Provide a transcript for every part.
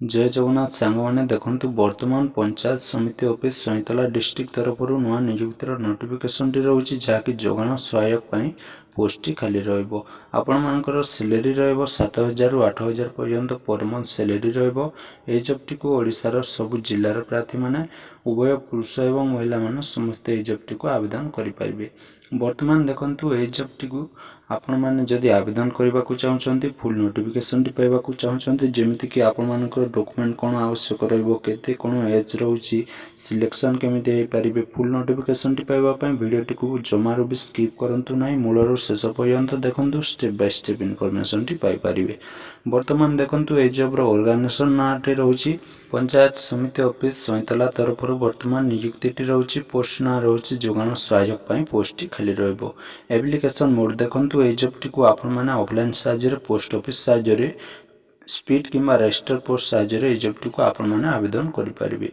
जय जगन्नाथ सांग मैंने देखु वर्तमान पंचायत समिति ऑफिस सईतला डिस्ट्रिक्ट तरफ नुआ नियुक्तिर नोटिफिकेशन टी रही जहाँकि जोगाण सहायक पोस्ट खाली आपण मानकर सैलरी रो 7,000 रु 8,000 पर्यंत पर मंथ सैलरी रही जॉब टी को ओडिशार सबु जिलार प्रार्थी माने उभय पुरुष एवं महिला माने समस्त ए जॉब टी को आवेदन करें। वर्तमान देखंतु ए जॉब टी को आपण माने जदि आवेदन करबा को चाहउछंती फुल नोटिफिकेशन टी पाइबा को चाहउछंती जेमिति कि आपण मानकर डॉक्यूमेंट कोन आवश्यक रहइबो केते कोन एज रहउची सिलेक्शन केमिति हे परिबे फुल नोटिफिकेशन टी पाइबा पय वीडियो टी को जमारो भी स्किप करंतु नाही मूलरो शेष पर्यंत देखंतु स्टेप बाय स्टेप इन्फॉर्मेशन टी पाइ परिबे। वर्तमान देखंतु ए जॉब रो ऑर्गेनाइजेशन नाटे रहउची पंचायत समिति ऑफिस सईतला तरफ वर्तमान नियुक्ति टी रहउची पोस्ट ना रहउची जोगाण सहायक पय पोस्ट टी खाली रहइबो। एप्लिकेशन मोड देखंतु ए जॉब टी को आपण माने ऑफलाइन साहाय्य पोस्ट ऑफिस साहाय्य स्पीड किंबा रजिस्टर पोस्ट साहाय्य ए जॉब टी को आपण माने आवेदन करि परिबे।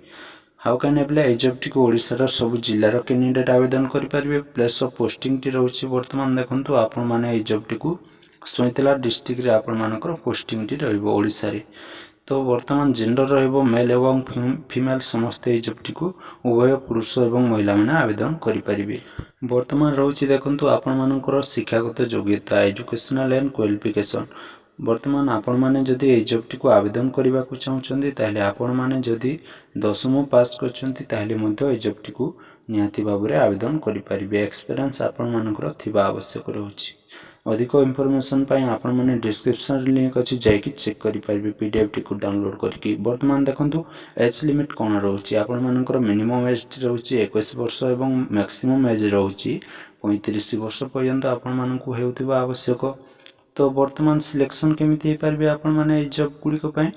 How can apply a job टी को ओडिसा सब जिल्लार कैंडिडेट आवेदन करि परिबे। प्लेस ऑफ पोस्टिंग टी रहउची वर्तमान देखंतु आपण माने ए जॉब टी को सईतला डिस्ट्रिक्ट रे आपण मानकर पोस्टिंग टी रहइबो ओडिसा रे। तो वर्तमान जेंडर रहिबो मेल एवं फीमेल समस्त ए जॉब टी को उभय पुरुष एवं महिला माने आवेदन करि परिबे। वर्तमान रहउची देखंतु आपण मानकर शिक्षागत योग्यता एजुकेशनल एंड क्वालिफिकेशन। वर्तमान आपण माने जदि ए जॉब टी को आवेदन करबा को चाहउछंती ताले आपण माने जदि 10वीं पास करछंती ताले मध्ये ए जॉब टी को निहाती भाबरे आवेदन करि परिबे। एक्सपीरियंस आपण मानकर थिबा आवश्यक रहउची। अधिक इनफॉरमेशन पाई आपण माने डिस्क्रिप्शन लिंक अछि जायकि चेक करि परिबे पीडीएफ टी को डाउनलोड करके। वर्तमान देखंतु एज लिमिट कोन रहउची आपण मानकर मिनिमम एज टी रहउची 21 वर्ष एवं मैक्सिमम एज रहउची 35 वर्ष पर्यंत आपण मानकु हेउतिबा आवश्यक। तो वर्तमान सिलेक्शन केमिति हे परिबे आपण माने ए जॉब गुडी को पय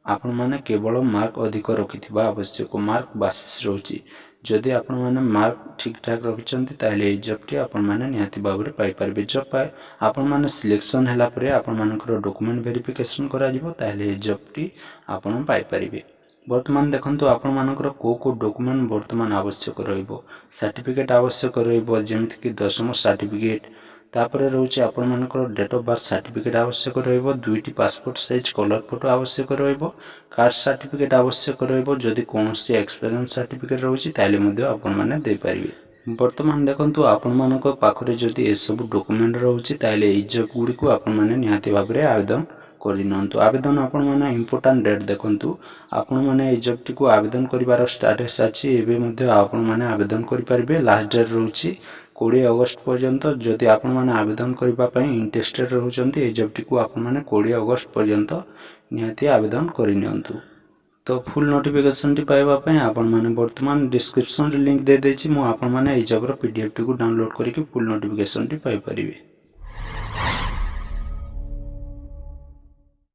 आपण माने केवल मार्क अधिक रखिथिबा आवश्यक। मार्क बासिस रहउची जदि आपण माने मार्क ठीक ठाक रखिचंती ताले ए जॉब टी आपण माने निहाती भाबरे पाई परिबे। जॉब पाए आपण माने सिलेक्शन हैला परे आपण मानकर डॉक्यूमेंट वेरिफिकेशन करा जिवो ताले ए जॉब टी आपण पाई परिबे। वर्तमान देखंतु आपण मानकर को डॉक्यूमेंट वर्तमान आवश्यक रहइबो। सर्टिफिकेट आवश्यक रहइबो जेमिति कि 10वीं सर्टिफिकेट तापर रहउची आपण मानकर डेट ऑफ बर्थ सर्टिफिकेट आवश्यक रहइबो। दुईटी पासपोर्ट साइज कलर फोटो आवश्यक रहइबो। कास्ट सर्टिफिकेट आवश्यक रहइबो। जदि कोनोसी एक्सपीरियंस सर्टिफिकेट रहउची ताले मध्ये आपण माने दे परिबे। वर्तमान देखंतु आपण मानकर पाखरे जदि ए सब डॉक्यूमेंट रहउची ताले ए जॉब गुडी को आपण माने निहाती भाबरे आवेदन करिनंतु। आवेदन आपण माने इंपोर्टेंट डेट देखंतु आपण माने ए जॉब टी को आवेदन करिवार स्टेटस अछि एबे मध्ये आपण माने आवेदन करि परिबे। लास्ट डेट रहउची 20 अगस्त पर्यंत। जदि आपण माने आवेदन करिबा पय इंटरेस्टेड रहउचंती ए जॉब टी को आपण माने 20 अगस्त पर्यंत निहाती आवेदन करिनंतु। तो फुल नोटिफिकेशन टी पाइबा पय आपण माने वर्तमान डिस्क्रिप्शन रे लिंक दे देछि मु आपण माने ए जॉब रो पीडीएफ टी को डाउनलोड करके फुल नोटिफिकेशन टी पाइ परिबे।